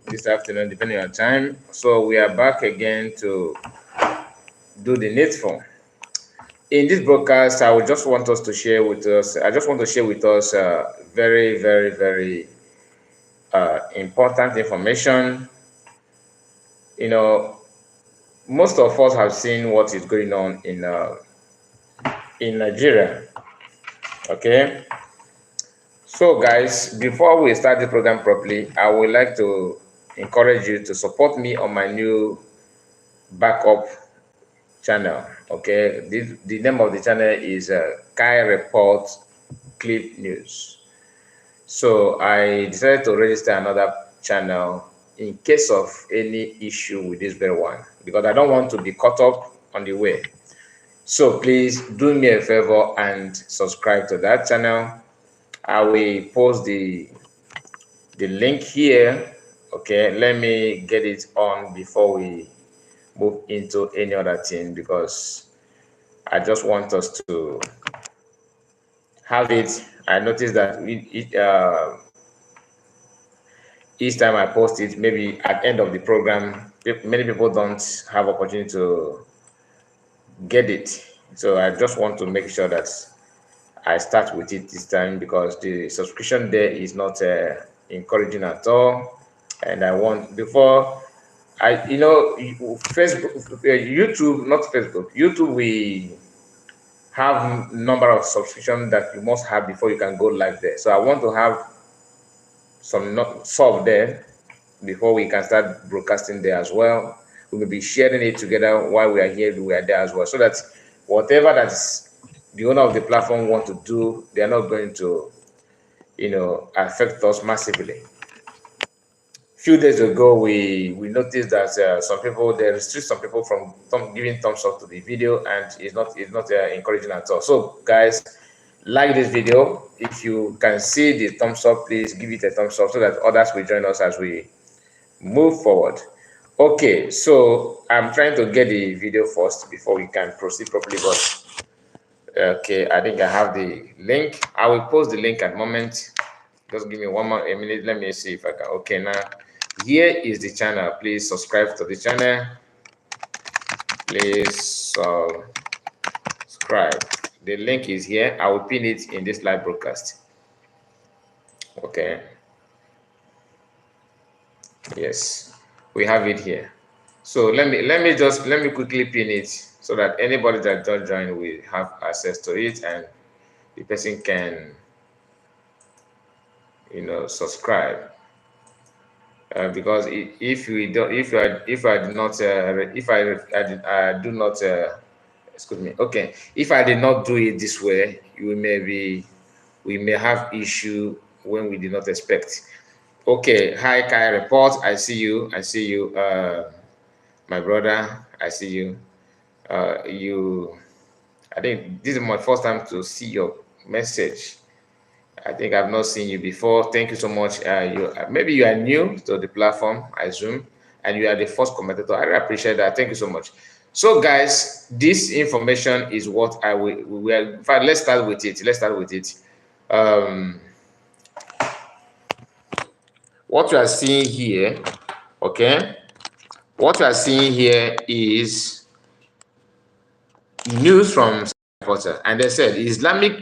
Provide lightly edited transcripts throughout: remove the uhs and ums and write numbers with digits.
this afternoon, depending on time. So we are back again to do the needful. In this broadcast, I would just want us to share with us. I just want to share with us very, very, very important information. You know, most of us have seen what is going on in Nigeria. Okay. So, guys, before we start the program properly, I would like to encourage you to support me on my new backup channel. Okay, the name of the channel is Kai Report Clip News. So I decided to register another channel in case of any issue with this very one, because I don't want to be caught up on the way. So please do me a favor and subscribe to that channel. I will post the link here. Okay, let me get it on before we move into any other thing, because I just want us to have it. I noticed that each time I post it, maybe at the end of the program, many people don't have opportunity to get it. So I just want to make sure that I start with it this time, because the subscription there is not encouraging at all. And I want, before Facebook, YouTube, not Facebook, YouTube, we have number of subscription that you must have before you can go live there. So I want to have some sub there before we can start broadcasting there as well. We will be sharing it together while we are here, we are there as well, so that whatever that's the owner of the platform want to do, they are not going to, affect us massively. Few days ago, we noticed that some people, they restrict some people from giving thumbs up to the video, and it's not encouraging at all. So guys, like this video. If you can see the thumbs up, please give it a thumbs up so that others will join us as we move forward. Okay, so I'm trying to get the video first before we can proceed properly. But okay, I think I have the link. I will post the link at the moment. Just give me a minute. Let me see if I can. Okay, now here is the channel. Please subscribe to the channel. Please subscribe. The link is here. I will pin it in this live broadcast. Okay. Yes, we have it here. So let me quickly pin it so that anybody that don't join will have access to it, and the person can subscribe. Because if I do not excuse me, okay, if I did not do it this way, we may have issue when we did not expect. Okay, hi Kai Report, I see you, my brother, I see you. I think this is my first time to see your message. I think I've not seen you before. Thank you so much. Maybe you are new to the platform, I assume, and you are the first commentator. I really appreciate that. Thank you so much. So, guys, this information is what I will. In fact, let's start with it. What you are seeing here, okay? What you are seeing here is news from Reporter, and they said Islamic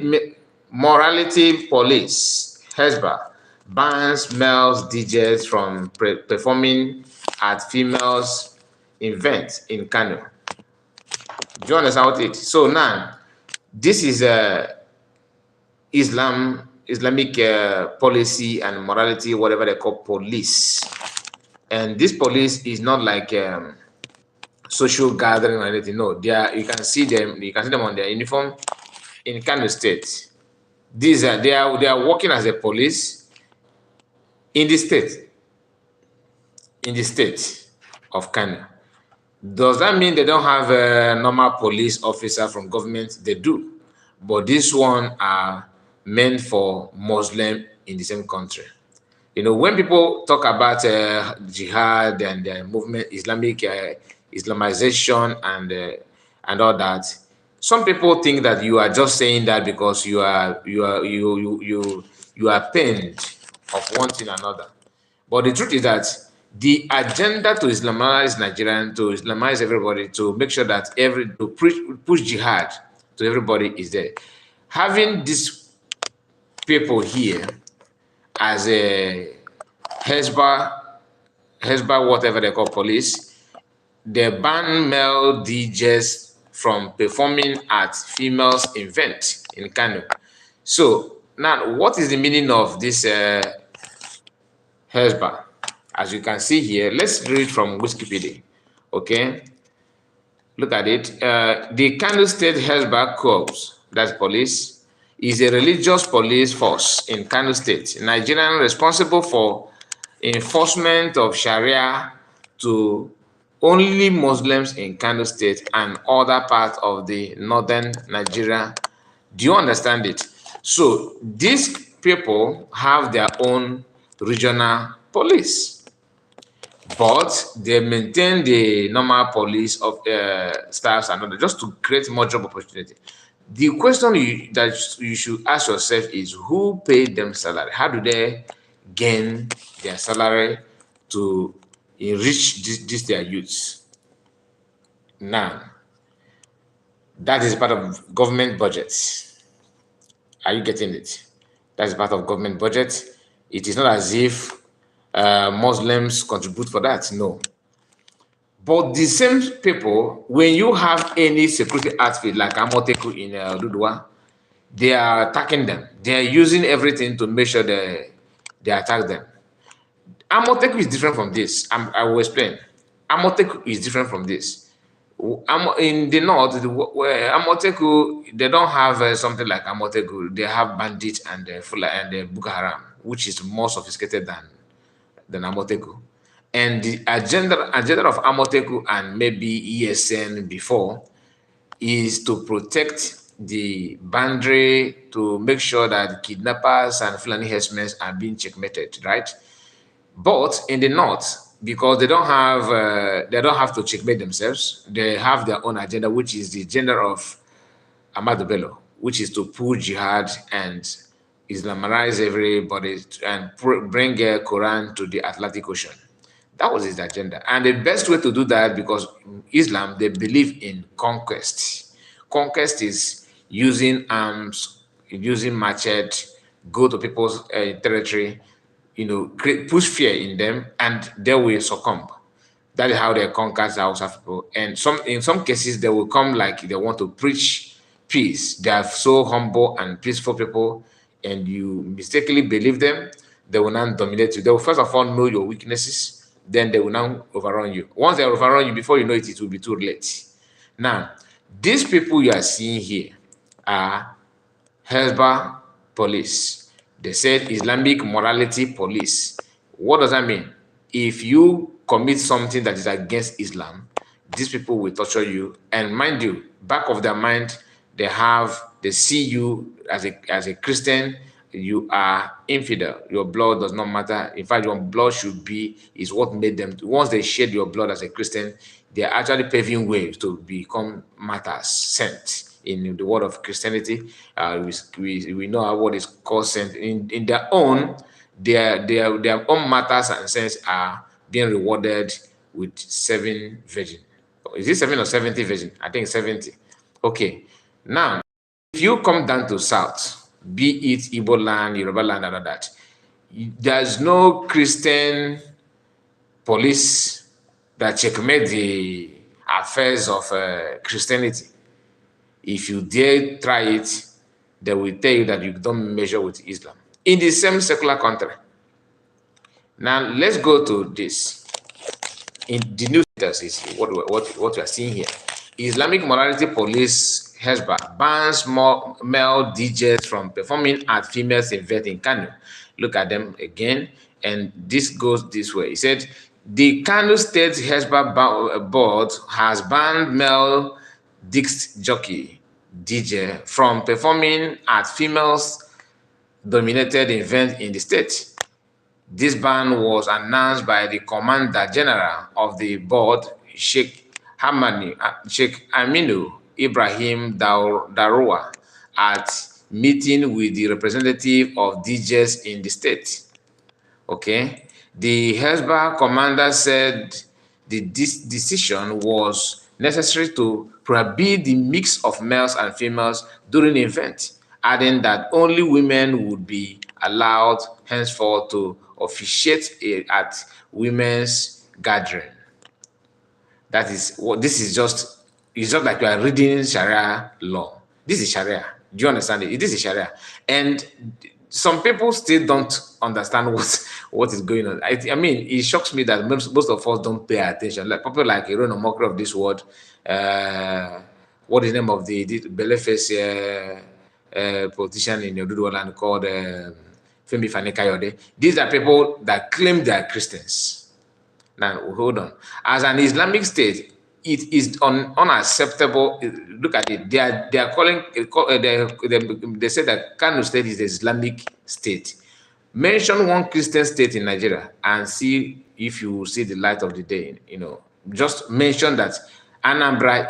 Morality Police Hisbah bans males DJs from performing at females events in Kano. Do you understand what it is? So now, this is Islamic policy and morality, whatever they call police. And this police is not like social gathering or anything. No, you can see them on their uniform in Kano State. They are working as a police in the state of Kano. Does that mean they don't have a normal police officer from government? They do, but this one are meant for Muslim in the same country. When people talk about jihad and movement, Islamization and all that, some people think that you are just saying that because you are pained of one thing another. But the truth is that The agenda to Islamize Nigerian, to Islamize everybody, to make sure that push jihad to everybody is there. Having these people here as a Hisbah, whatever they call police, they ban male DJs from performing at females' event in Kano. So now, what is the meaning of this Hisbah? As you can see here, let's read from Wikipedia. Okay, look at it. The Kano State Hisbah Corps, that's police, is a religious police force in Kano State, Nigerian, responsible for enforcement of Sharia to only Muslims in Kano State and other parts of the northern Nigeria. Do you understand it? So these people have their own regional police, but they maintain the normal police of staffs and other, just to create more job opportunity. The question that you should ask yourself is, who paid them salary? How do they gain their salary to enrich this their youths? Now, that is part of government budget. Are you getting it? That is part of government budget. It is not as if Muslims contribute for that. No. But the same people, when you have any security outfit like Amoteku in Dudua, they are attacking them. They are using everything to make sure they attack them. Amoteku is different from this. I will explain. Amoteku is different from this. In the north, where Amoteku, they don't have something like Amoteku. They have bandits and Boko Haram, which is more sophisticated than Amoteku. And the agenda of Amoteku and maybe ESN before is to protect the boundary, to make sure that kidnappers and Fulani herdsmen are being checkmated, right? But in the north, because they don't have to checkmate themselves, they have their own agenda, which is the agenda of Ahmadu Bello, which is to push jihad and Islamize everybody and bring a Quran to the Atlantic Ocean. That was his agenda. And the best way to do that, because Islam, they believe in conquest. Conquest is using arms, using machete, go to people's territory, push fear in them, and they will succumb. That is how they conquer the Hausa people. And in some cases, they will come like they want to preach peace. They are so humble and peaceful people, and you mistakenly believe them, they will not dominate you. They will first of all know your weaknesses, then they will now overrun you. Once they overrun you, before you know it, it will be too late. Now, these people you are seeing here are Hisbah police. They said Islamic morality police. What does that mean? If you commit something that is against Islam, these people will torture you. And mind you, back of their mind, they see you as a Christian, you are infidel. Your blood does not matter. In fact, your blood is what made them. Once they shed your blood as a Christian, they are actually paving ways to become martyrs, saints in the world of Christianity. We know what is called saint. In their own, their own martyrs and saints are being rewarded with 7 virgin. Is it 7 or 70 virgin? I think 70. Okay. Now, if you come down to south, be it Igbo land, Yoruba land, and all that, there's no Christian police that checkmate the affairs of Christianity. If you dare try it, they will tell you that you don't measure with Islam. In the same secular country. Now, let's go to this. In the new status is what we are seeing here. Islamic morality police Hisbah bans male DJs from performing at females event in Kano. Look at them again, and this goes this way. He said, the Kano State Hisbah board has banned male disc jockey DJ from performing at females-dominated events in the state. This ban was announced by the Commander General of the board, Sheikh Aminu Ibrahim Daroua, at meeting with the representative of DJs in the state. Okay. The Hezbollah commander said this decision was necessary to prohibit the mix of males and females during the event, adding that only women would be allowed henceforth to officiate at women's gathering. That is what this is just. It's just like you are reading Sharia law. This is Sharia. Do you understand it? This is Sharia, and some people still don't understand what is going on. I mean, it shocks me that most of us don't pay attention. Like people like Iran or Mokra of this world. What is the name of the Beleface politician in Yoruba land called Femi Fani Kayode? These are people that claim they are Christians. Now, hold on. As an Islamic state, it is unacceptable. Look at it. They are calling. They say that Kano State is the Islamic state. Mention one Christian state in Nigeria and see if you will see the light of the day. You know, just mention that Anambra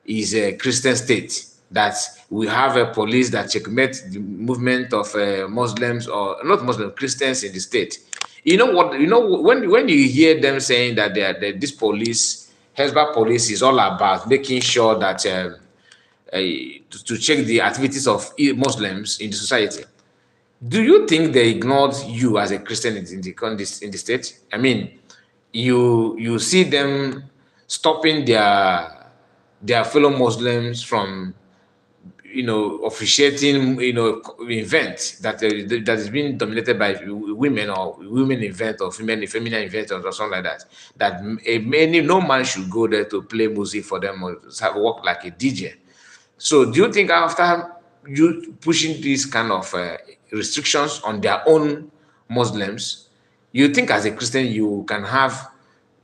is a Christian state. That we have a police that checkmate the movement of Muslims or not Muslim Christians in the state. You know what? You know when you hear them saying that this police, Hezbollah police, is all about making sure that to check the activities of Muslims in the society. Do you think they ignored you as a Christian in the state? I mean, you see them stopping their fellow Muslims from officiating, event that is being dominated by women or women event or feminine event or something like that. That no man should go there to play music for them or work like a DJ. So, do you think after you pushing these kind of restrictions on their own Muslims, you think as a Christian you can have,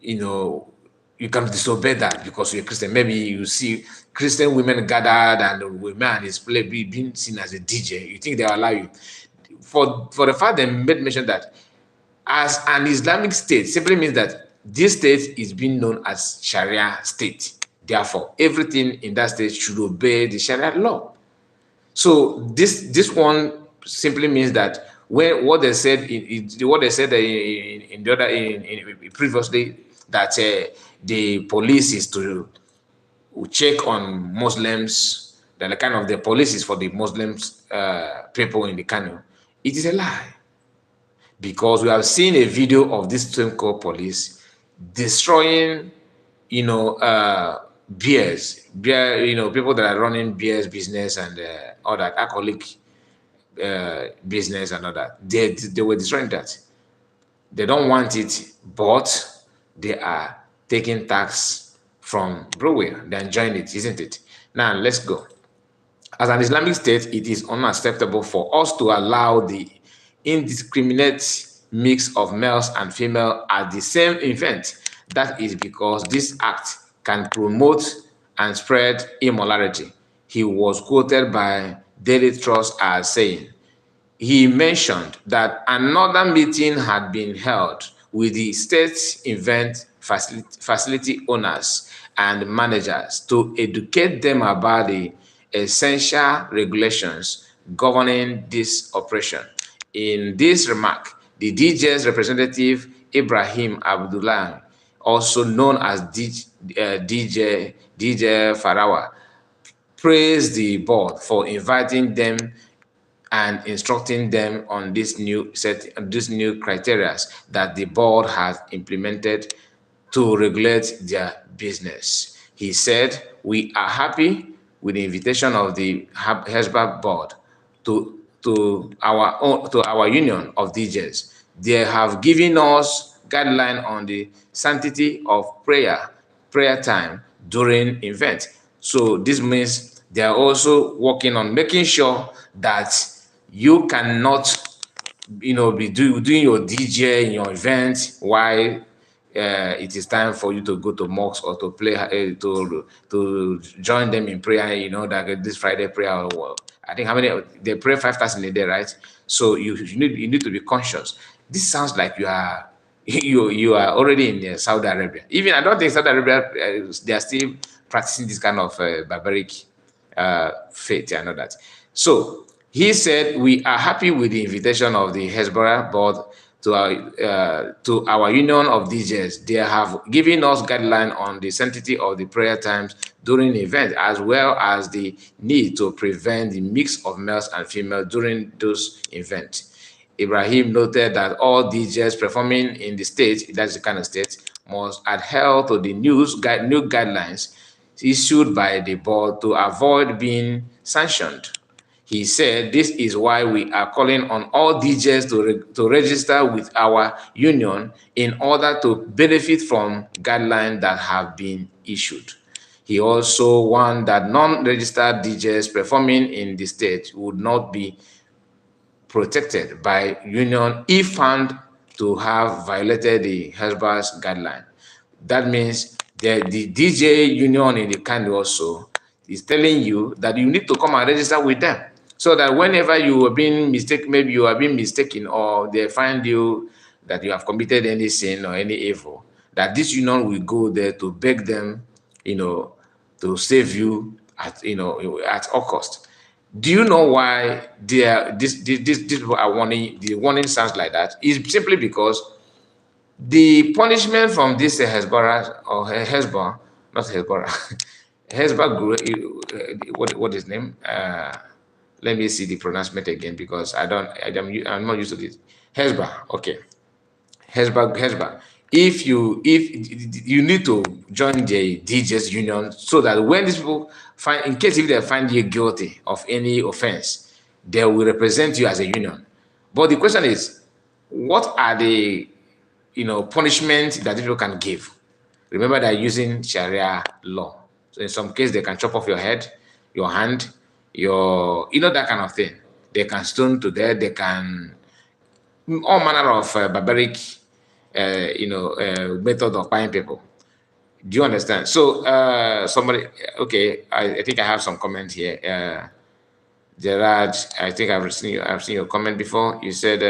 you can disobey that because you're a Christian? Maybe you see Christian women gathered and a man is being seen as a DJ. You think they will allow you? For the fact they made mention that as an Islamic state simply means that this state is being known as Sharia state. Therefore, everything in that state should obey the Sharia law. So this one simply means that what they said in the other in previously that the police is to check on Muslims, that the kind of the police is for the Muslims people in the Kano. It is a lie, because we have seen a video of this same called police destroying, beers, people that are running beers business and all that alcoholic business and all that. They were destroying that. They don't want it, but they are taking tax from brewery. They're enjoying it, isn't it? Now let's go. As an Islamic state, it is unacceptable for us to allow the indiscriminate mix of males and females at the same event. That is because this act can promote and spread immorality. He was quoted by Daily Trust as saying, he mentioned that another meeting had been held with the state event facility owners and managers to educate them about the essential regulations governing this operation. In this remark, the DJ's representative, Ibrahim Abdullah, also known as DJ Farawa, praised the board for inviting them and instructing them on this new criteria that the board has implemented to regulate their business. He said, "We are happy with the invitation of the Hisbah board to our union of DJs. They have given us guideline on the sanctity of prayer time during event." So this means they are also working on making sure that you cannot, be doing your DJ in your event while it is time for you to go to mosque or to play to join them in prayer. That this Friday prayer. I think how many they pray 5 times in a day, right? So you need to be conscious. This sounds like you are you are already in Saudi Arabia. Even I don't think Saudi Arabia they are still practicing this kind of barbaric faith and all that. So he said, "We are happy with the invitation of the Hezbollah board to our union of DJs. They have given us guideline on the sanctity of the prayer times during the event, as well as the need to prevent the mix of males and females during those events. Ibrahim noted that all DJs performing in the state, that's the kind of state, must adhere to the new guidelines issued by the board to avoid being sanctioned. He said, "This is why we are calling on all DJs to register with our union in order to benefit from guidelines that have been issued." He also warned that non-registered DJs performing in the state would not be protected by union if found to have violated the Hisbah's guideline. That means the DJ union in the country also is telling you that you need to come and register with them, so that whenever you are being mistaken, maybe you are being mistaken, or they find you that you have committed any sin or any evil, that this union will go there to beg them, to save you at all cost. Do you know why these people are warning? The warning sounds like that is simply because the punishment from this Hezbollah or Hezbollah, not Hezbollah, Hezbollah group, what is his name? Let me see the pronouncement again, because I'm not used to this. Hezbollah, okay. Hezbollah. If you need to join the DJs union, so that when these people in case if they find you guilty of any offense, they will represent you as a union. But the question is, what are the punishment that people can give? Remember, they're using Sharia law. So in some case, they can chop off your head, your hand, that kind of thing. They can stone to death. They can all manner of barbaric, method of buying people. Do you understand? So somebody, okay, I think I have some comment here. Gerard, I think I've seen your comment before. You said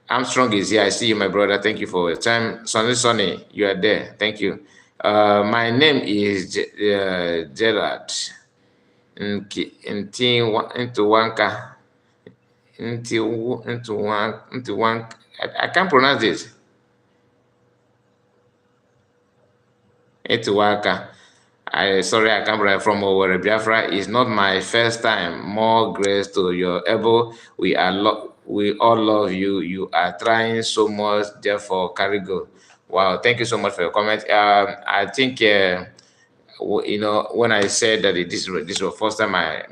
Armstrong is here. I see you, my brother. Thank you for your time. Sonny, you are there. Thank you. My name is Gerard. I can't pronounce this. Etiwaka. Sorry, I come from Owerri, Biafra. It's not my first time. More grace to your able. We all love you. You are trying so much, therefore carry go. Wow, thank you so much for your comment. I think when I said that this was the first time, I've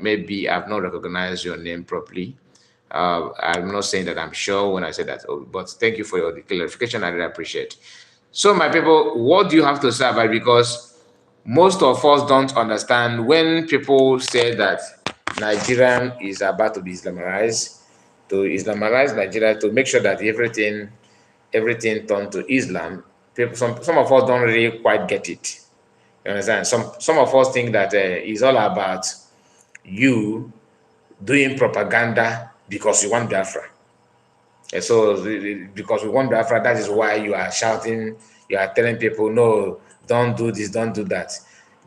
not recognized your name properly. I'm not saying that I'm sure when I said that, but thank you for your clarification. I really appreciate. So, my people, what do you have to say about it? Because most of us don't understand when people say that Nigeria is about to be Islamized, to Islamize Nigeria, to make sure that everything turned to Islam. Some of us don't really quite get it. You understand? Some of us think that it's all about you doing propaganda because you want Biafra. And so, because we want Biafra, that is why you are shouting, you are telling people, no, don't do this, don't do that.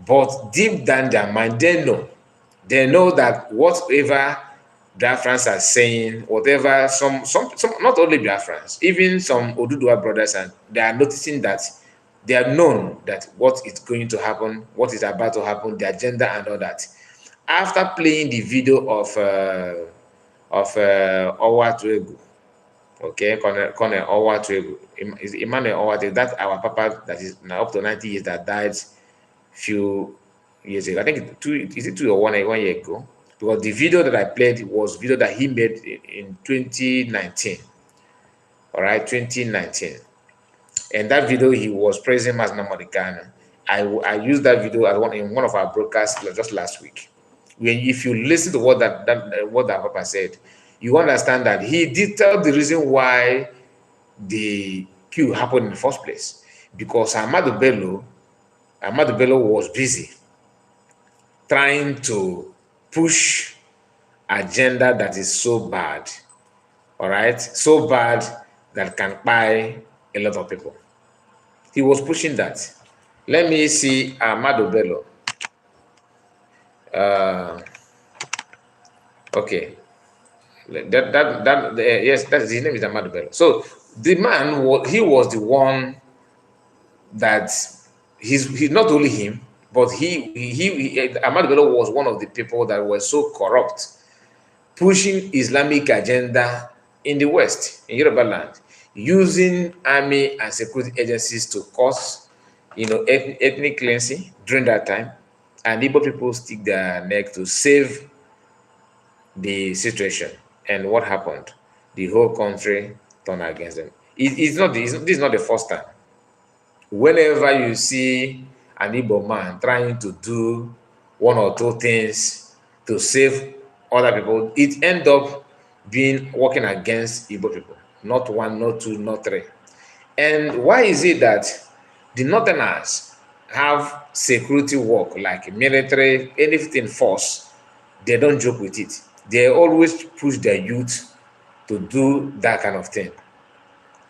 But deep down their mind, they know that whatever Biafrans are saying, whatever, some not only Biafrans, even some Oduduwa brothers, and they are noticing that they are known that what is going to happen, what is about to happen, the agenda and all that. After playing the video of Owatuegu, okay, Colonel Owatuegu, Emmanuel Owatuegu, that's our papa that is now up to 90 years, that died few years ago. I think 2 or 1 year ago. Because the video that I played was video that he made in 2019. All right, 2019. And that video, he was praising Mazna Modikana. I used that video in one of our broadcasts just last week. If you listen to what that papa said, you understand that he did tell the reason why the coup happened in the first place. Because Ahmadu Bello was busy trying to push agenda that is so bad, all right, so bad that can buy a lot of people. He was pushing that. Let me see Ahmadu Bello. Okay, Yes, that's his name is Ahmadu Bello. So the man he was the one that he not only him, but Ahmadu Bello was one of the people that were so corrupt, pushing Islamic agenda in the West, in Yoruba land, using army and security agencies to cause, ethnic cleansing during that time, and Igbo people stick their neck to save the situation. And what happened? The whole country turned against them. This is not the first time. Whenever you see an Igbo man trying to do one or two things to save other people, it ends up being working against Igbo people. Not one, not two, not three. And why is it that the Northerners have security work like military, anything force? They don't joke with it. They always push their youth to do that kind of thing.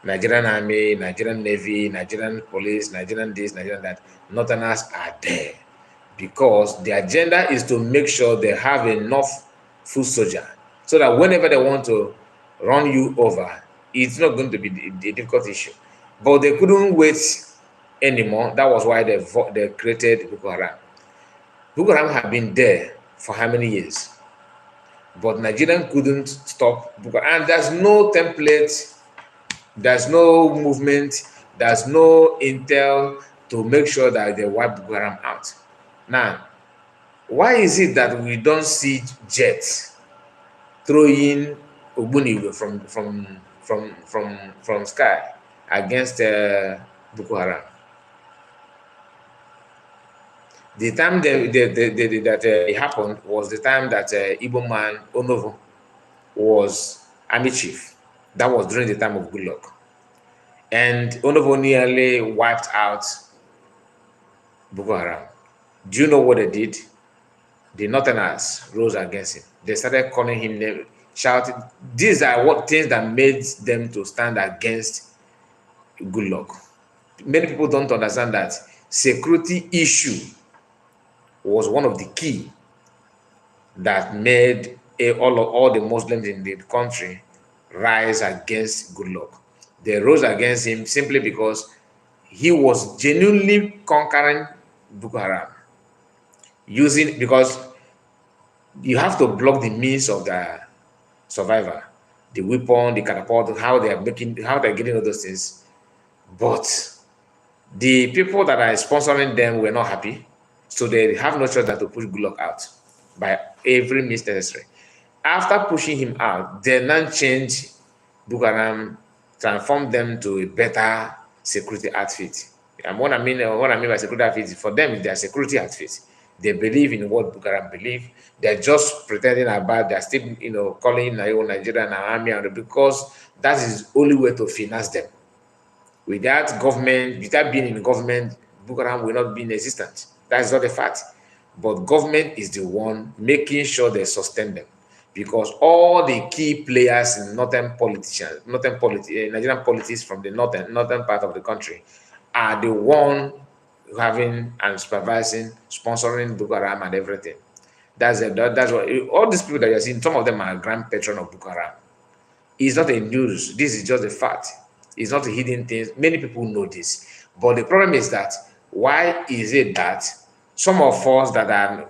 Nigerian Army, Nigerian Navy, Nigerian Police, Nigerian this, Nigerian that. Northerners are there because the agenda is to make sure they have enough foot soldier so that whenever they want to run you over, it's not going to be a difficult issue. But they couldn't wait anymore. That was why they created Boko Haram. Boko Haram had been there for how many years? But Nigerian couldn't stop Boko Haram. And there's no template, there's no movement, there's no intel to make sure that they wipe Boko Haram out. Now, why is it that we don't see jets throwing Ogbunigwe from sky against Boko Haram? The time that it happened was the time that Igbo man Onovo was army chief. That was during the time of Goodluck. And Onovo nearly wiped out Boko Haram. Do you know what they did? The Northerners rose against him. They started calling him names, shouting. These are what things that made them to stand against Goodluck. Many people don't understand that security issue was one of the key that made all the Muslims in the country rise against Goodluck. They rose against him simply because he was genuinely conquering Boko Haram. Because you have to block the means of the survivor, the weapon, the catapult, how they're getting all those things. But the people that are sponsoring them were not happy. So they have no choice than to push Goodluck out by every means necessary. After pushing him out, they now changed Boko Haram, transformed them to a better security outfit. And what I mean by security outfit, for them, it's their security outfit. They believe in what Boko Haram believe. They're just pretending about. They're still, calling Nigeria and army, because that is the only way to finance them. Without government, without being in government, Boko Haram will not be in existence. That's not a fact. But government is the one making sure they sustain them, because all the key players in Nigerian politics from the northern part of the country are the one having and supervising, sponsoring Boko Haram and everything. That's what all these people that you're seeing. Some of them are grand patron of Boko Haram. It's not a news. This is just a fact. It's not a hidden thing. Many people know this. But the problem is that why is it that some of us that are,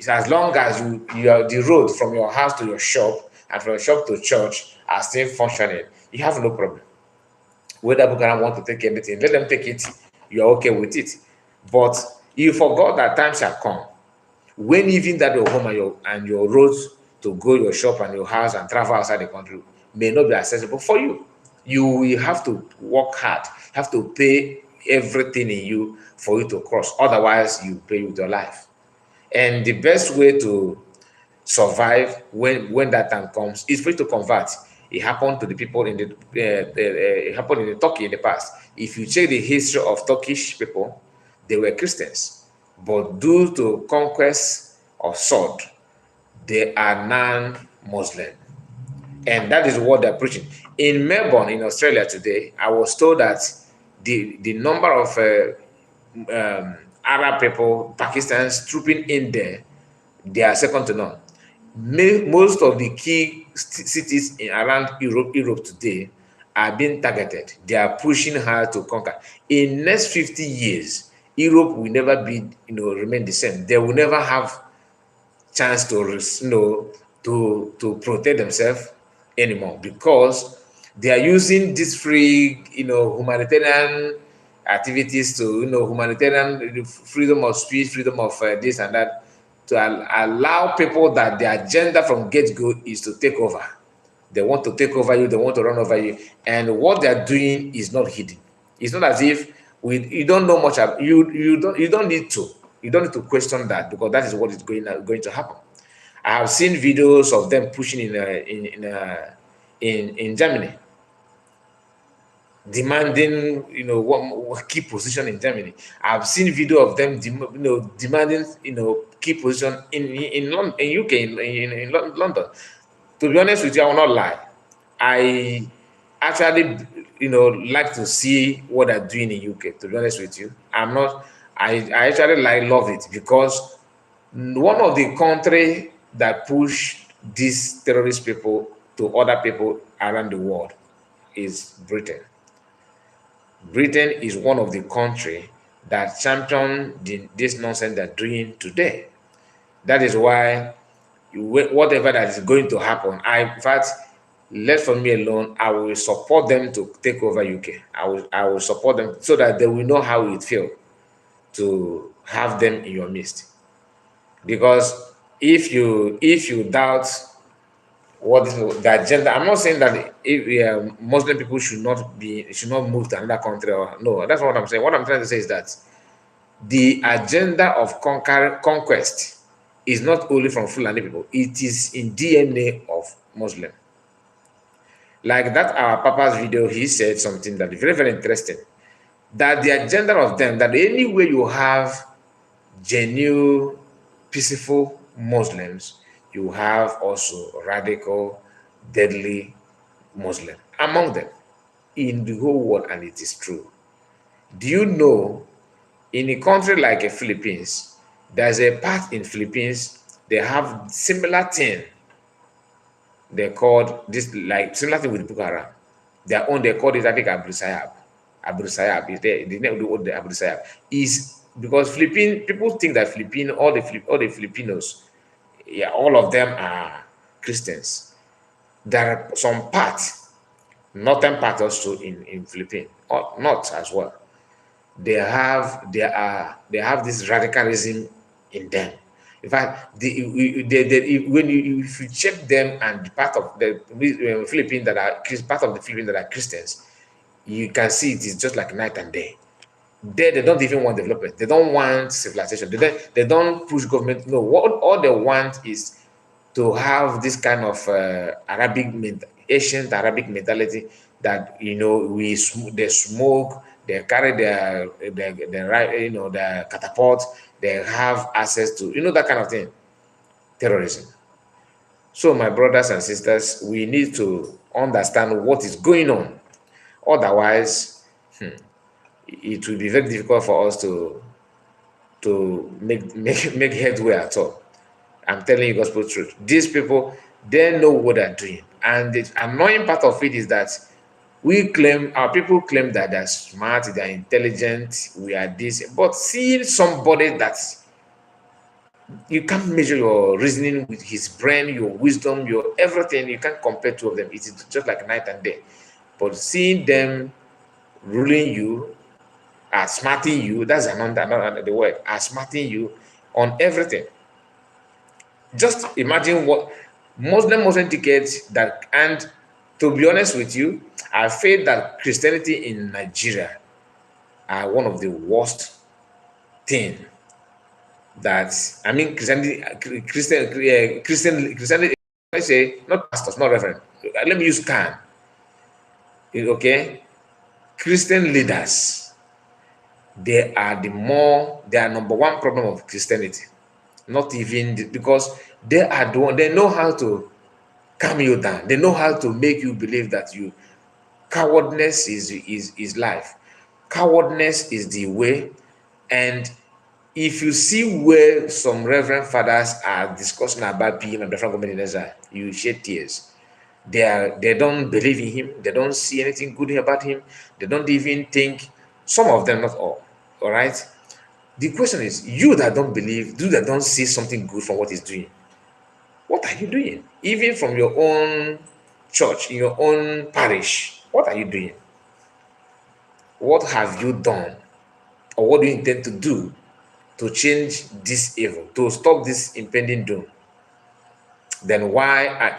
as long as you are the road from your house to your shop and from your shop to church are still functioning, you have no problem. Whether Boko Haram want to take anything, let them take it. You're okay with it. But you forgot that time shall come when even that your home and your roads to go your shop and your house and travel outside the country may not be accessible for you. You will have to work hard, have to pay everything in you for you to cross. Otherwise, you pay with your life. And the best way to survive when that time comes is for you to convert. It happened to the people it happened in Turkey in the past. If you check the history of Turkish people, they were Christians, but due to conquest of sword, they are non-Muslim. And that is what they're preaching. In Melbourne, in Australia today, I was told that the number of Arab people, Pakistanis trooping in there, they are second to none. Most of the key cities around Europe today are being targeted. They are pushing hard to conquer. In next 50 years, Europe will never be, remain the same. They will never have chance to, to protect themselves anymore, because they are using this free, humanitarian activities to, humanitarian freedom of speech, freedom of this and that, to allow people that their agenda from get-go is to take over. They want to take over you, they want to run over you, and what they are doing is not hidden. It's not as if you don't know much about, you don't need to, question that, because that is what is going to happen. I have seen videos of them pushing in Germany, demanding, what key position in Germany. I've seen video of them, demanding, key position in UK, in London. To be honest with you, I will not lie. I actually, like to see what they're doing in UK. To be honest with you, I'm not. I actually love it, because one of the country that push these terrorist people to other people around the world is Britain. Britain is one of the country that champion this nonsense they're doing today. That is why whatever that is going to happen, in fact, left for me alone, I will support them to take over UK. I will support them so that they will know how it feels to have them in your midst. Because if you doubt what is the agenda, I'm not saying that if Muslim people should not move to another country, or no, that's not what I'm saying. What I'm trying to say is that the agenda of conquest is not only from Fulani people, it is in DNA of Muslim. Like that our Papa's video, he said something that is very, very interesting. That the agenda of them, that anywhere you have genuine, peaceful Muslims, you have also radical, deadly Muslim among them in the whole world, and it is true. Do you know, in a country like the Philippines, there's a part in Philippines, they have similar thing. They called this, like similar thing with Boko Haram. Their own, they called it, I think, Abu Sayyab. Abu Sayyab is the name of the Abu Sayyab is because Philippine people think that all the Filipinos, yeah, all of them are Christians. There are some parts, northern part also in Philippines, or not as well. They have this radicalism in them. In fact, when if you check them and the part of the Philippines that are part of the Philippines that are Christians, you can see it is just like night and day. They don't even want development. They don't want civilization. They don't push government. No, all they want is to have this kind of ancient Arabic mentality that they smoke, they carry their catapult, they have access to that kind of thing. Terrorism. So my brothers and sisters, we need to understand what is going on. Otherwise, it will be very difficult for us to make headway at all. I'm telling you gospel truth. These people, they know what they're doing. And the annoying part of it is that our people claim that they're smart, they're intelligent, we are this. But seeing somebody that you can't measure your reasoning with his brain, your wisdom, your everything, you can't compare two of them. It is just like night and day. But seeing them ruling you, smarting you, that's another the word, smarting you on everything. Just imagine what Muslim tickets that, and to be honest with you, I feel that Christianity in Nigeria are one of the worst thing that, I mean, Christianity, let's say, not pastors, not reverend. Let me use Khan. Okay? Christian leaders, they are number one problem of Christianity. Not even because they are the one, they know how to calm you down. They know how to make you believe that cowardness is life. Cowardness is the way. And if you see where some reverend fathers are discussing about being a different government, you shed tears. They don't believe in him. They don't see anything good about him. They don't even think. Some of them, not all right. The question is, you that don't believe, you that don't see something good from what he's doing, what are you doing? Even from your own church, in your own parish, what are you doing? What have you done? Or what do you intend to do to change this evil, to stop this impending doom? Then why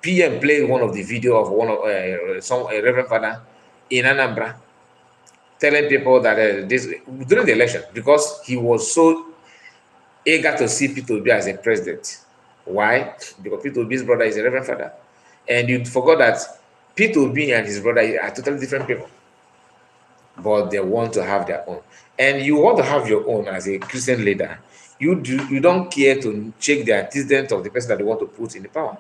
PM played one of the video of one of some Reverend Father in Anambra telling people that this during the election, because he was so eager to see Peter Obi as a president. Why? Because Peter Obi's brother is a Reverend Father, and you forgot that Peter Obi and his brother are totally different people, but they want to have their own. And you want to have your own as a Christian leader. You don't care to check the antecedents of the person that you want to put in the power.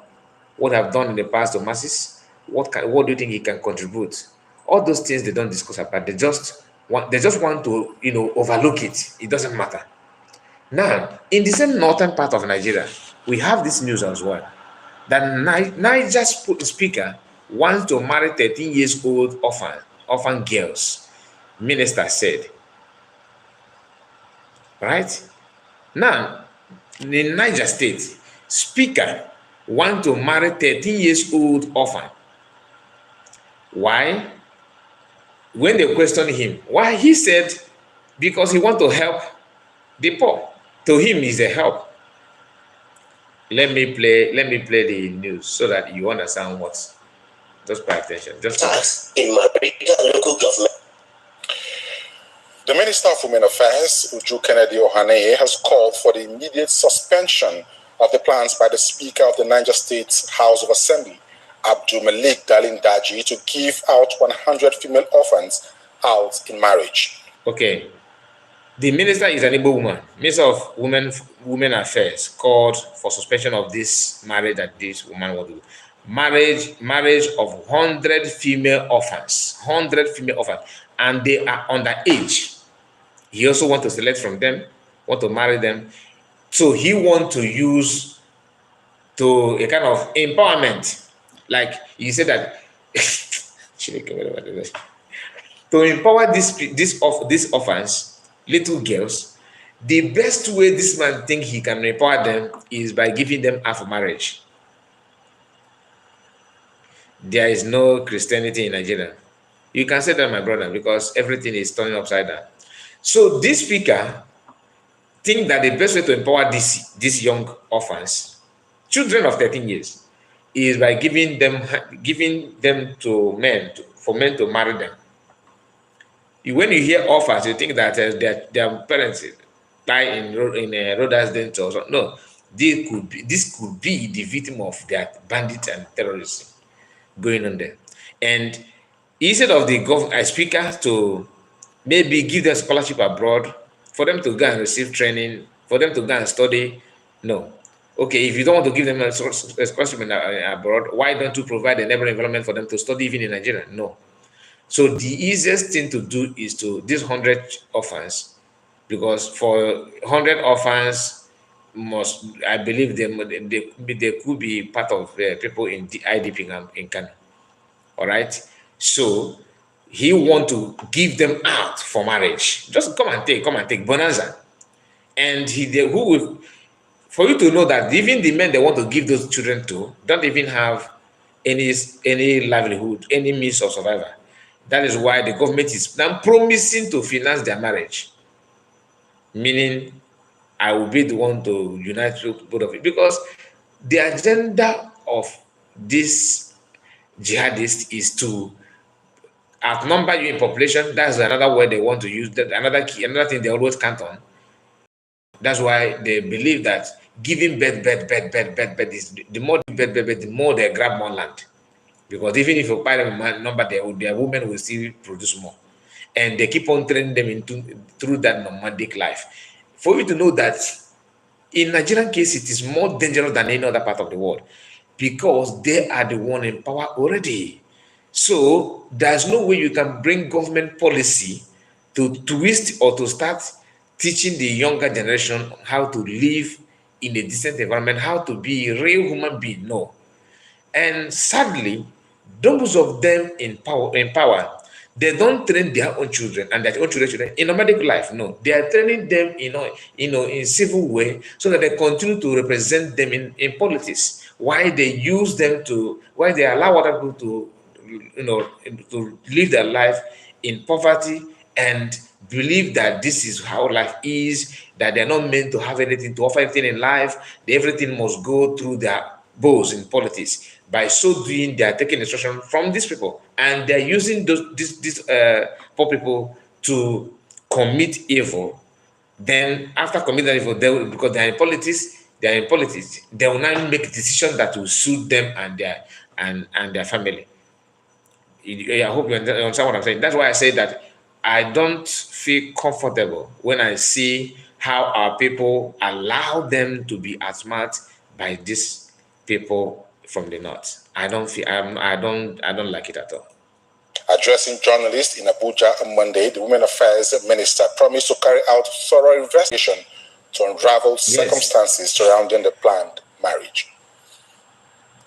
What have done in the past to masses? What do you think he can contribute? All those things they don't discuss about. They just want to overlook it. It doesn't matter. Now, in the same northern part of Nigeria, we have this news as well that Niger speaker wants to marry 13 years old orphan girls. Minister said, right? Now, in Niger State, speaker want to marry 13 years old orphan. Why? When they questioned him, why, he said because he want to help the poor. To him, is a help. Let me play the news so that you understand what. Just pay attention. Just in my local government. The Minister of Women Affairs, Uju Kennedy Ohaneye, has called for the immediate suspension of the plans by the Speaker of the Niger State House of Assembly, Abdul Malik Dalin Daji, to give out 100 female orphans out in marriage. Okay. The minister is an Igbo woman. Minister of Women Affairs called for suspension of this marriage that this woman will do. Marriage of 100 female orphans. 100 female orphans. And they are underage. He also wants to select from them, want to marry them. So he wants to use to a kind of empowerment. Like you said that to empower these orphans, little girls, the best way this man thinks he can empower them is by giving them half marriage. There is no Christianity in Nigeria. You can say that, my brother, because everything is turning upside down. So this speaker think that the best way to empower these young orphans, children of 13 years, is by giving them to men, for men to marry them. When you hear orphans, you think that their parents die in road accidents or something. No, this could be the victim of their bandits and terrorism going on there. And instead of the speaker to maybe give them scholarship abroad, for them to go and receive training, for them to go and study, no. Okay, if you don't want to give them a scholarship abroad, why don't you provide a neighboring environment for them to study even in Nigeria? No. So the easiest thing to do is to these 100 orphans, because for 100 orphans I believe they could be part of people in the IDP in Kano. All right. So he want to give them out for marriage. Just come and take bonanza. And for you to know that even the men they want to give those children to don't even have any livelihood, any means of survival. That is why the government is now promising to finance their marriage. Meaning, I will be the one to unite both of it. Because the agenda of this jihadist is to outnumber you in population. That's another word they want to use. That another thing they always count on. That's why they believe that giving birth is the more the more they grab more land. Because even if you buy them a number, their women will still produce more. And they keep on training them through that nomadic life. For you to know that in Nigerian case, it is more dangerous than any other part of the world, because they are the one in power already. So there's no way you can bring government policy to twist or to start teaching the younger generation how to live in a decent environment, how to be a real human being. No. And sadly, those of them in power, they don't train their own children and their own children in nomadic life. No, they are training them in civil way so that they continue to represent them in politics. Why they use them to, why they allow other people to, to live their life in poverty and believe that this is how life is, that they're not meant to have anything, to offer anything in life, everything must go through their bows in politics. By so doing, they are taking instruction from these people, and they're using these poor people to commit evil. Then, after committing evil, because they are in politics, they will now make decisions that will suit them and their family. I hope you understand what I'm saying. That's why I say that I don't feel comfortable when I see how our people allow them to be outsmarted by these people from the north. I don't feel I don't like it at all. Addressing journalists in Abuja on Monday, the Women Affairs Minister promised to carry out thorough investigation to unravel circumstances surrounding the planned marriage.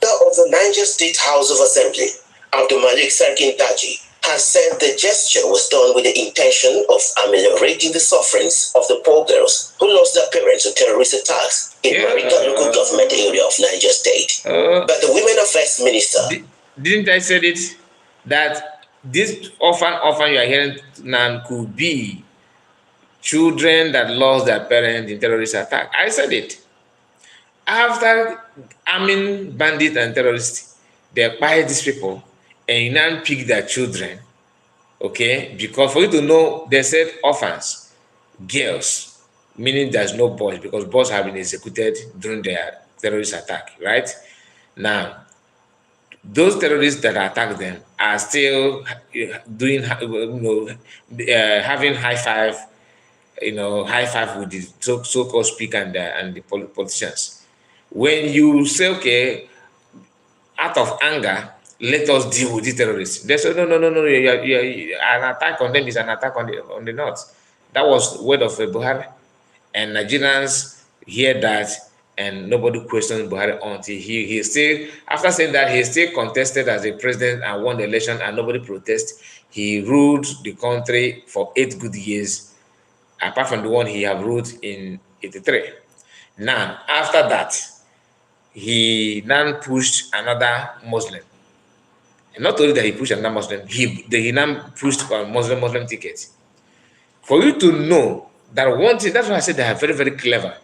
Of the Niger State House of Assembly, Abdulmalik Sarkin Daji, has said the gesture was done with the intention of ameliorating the sufferings of the poor girls who lost their parents to terrorist attacks in Marika local government area of Niger State. But the Women Affairs Minister... Didn't I say it? That this often you are hearing now could be children that lost their parents in terrorist attack. I said it. After arming bandits and terrorists, they acquire these people and you now pick their children, okay? Because for you to know, they said orphans, girls, meaning there's no boys, because boys have been executed during their terrorist attack, right? Now, those terrorists that attack them are still doing, having high five with the so-called speaker and the politicians. When you say, okay, out of anger, let us deal with the terrorists, they say, no, an attack on them is an attack on the north. That was the word of Buhari. And Nigerians hear that, and nobody questions Buhari until he still, after saying that, he still contested as a president and won the election, and nobody protested. He ruled the country for 8 good years, apart from the one he have ruled in 83. Now, after that, he now pushed another Muslim. And not only that he pushed another Muslim, he now pushed a Muslim ticket. For you to know that one thing, that's why I said they are very, very clever.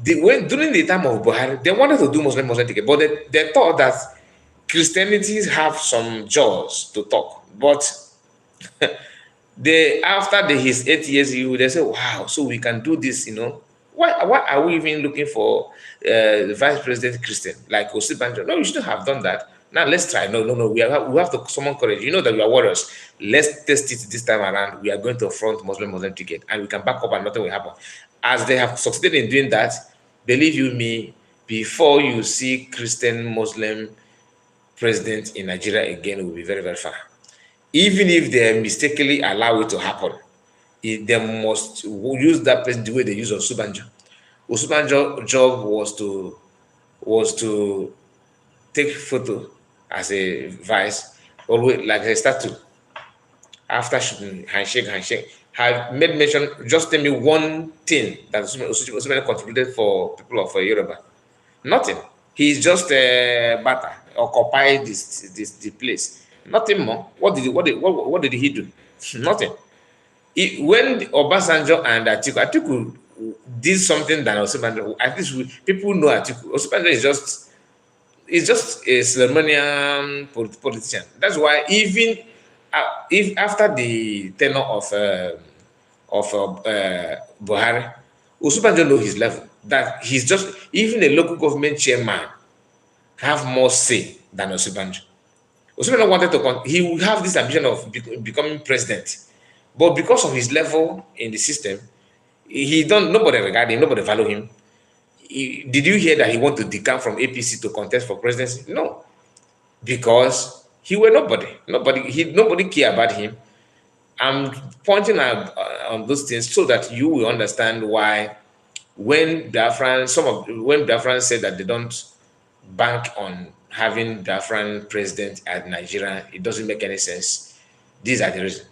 During the time of Buhari, they wanted to do Muslim ticket, but they thought that Christianity have some jaws to talk. But after his 8 years, they say, wow, so we can do this, Why are we even looking for the vice president Christian like Osibanjo? No, you shouldn't have done that. Now let's try. No. We have to summon courage. You know that we are warriors. Let's test it this time around. We are going to front Muslim ticket, and we can back up, and nothing will happen. As they have succeeded in doing that, believe you me, before you see Christian Muslim president in Nigeria again, it will be very, very far. Even if they mistakenly allow it to happen, they must use that person the way they use Osubanjo. Osubanjo's job was to take photo as a vice, always like a statue. After shooting, handshake. Have made mention. Just tell me one thing that Osubanjo contributed for people of Yoruba. Nothing. He's just a bata, occupy the place. Nothing more. What did he do? Nothing. When Obasanjo and Atiku did something that Osubanjo, at least people know Atiku. Osubanjo is just a ceremonial politician. That's why even if after the tenure of Buhari, Osubanjo know his level. That he's just, even a local government chairman have more say than Osubanjo. Osubanjo wanted to, he would have this ambition of becoming president. But because of his level in the system, nobody regard him, nobody value him. Did you hear that he want to decamp from APC to contest for presidency? No, because he were nobody. Nobody care about him. I'm pointing out on those things so that you will understand why when Biafrans say that they don't bank on having Biafran president at Nigeria, it doesn't make any sense. These are the reasons.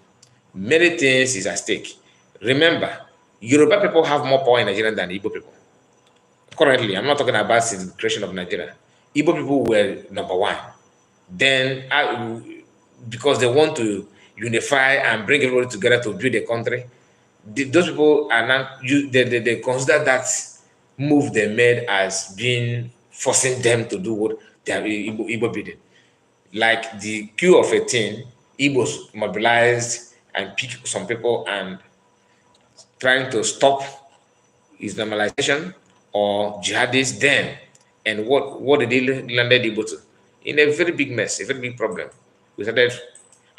Many things is at stake. Remember, Yoruba people have more power in Nigeria than Igbo people. Currently, I'm not talking about since the creation of Nigeria. Igbo people were number one. Then, because they want to unify and bring everybody together to build a country, those people are now, they consider that move they made as being forcing them to do what they are Igbo bidding. Like the Q of 18, Igbos mobilized and picked some people and trying to stop Islamization or jihadists then. And what did they landed Igbo to? In a very big mess, a very big problem. We started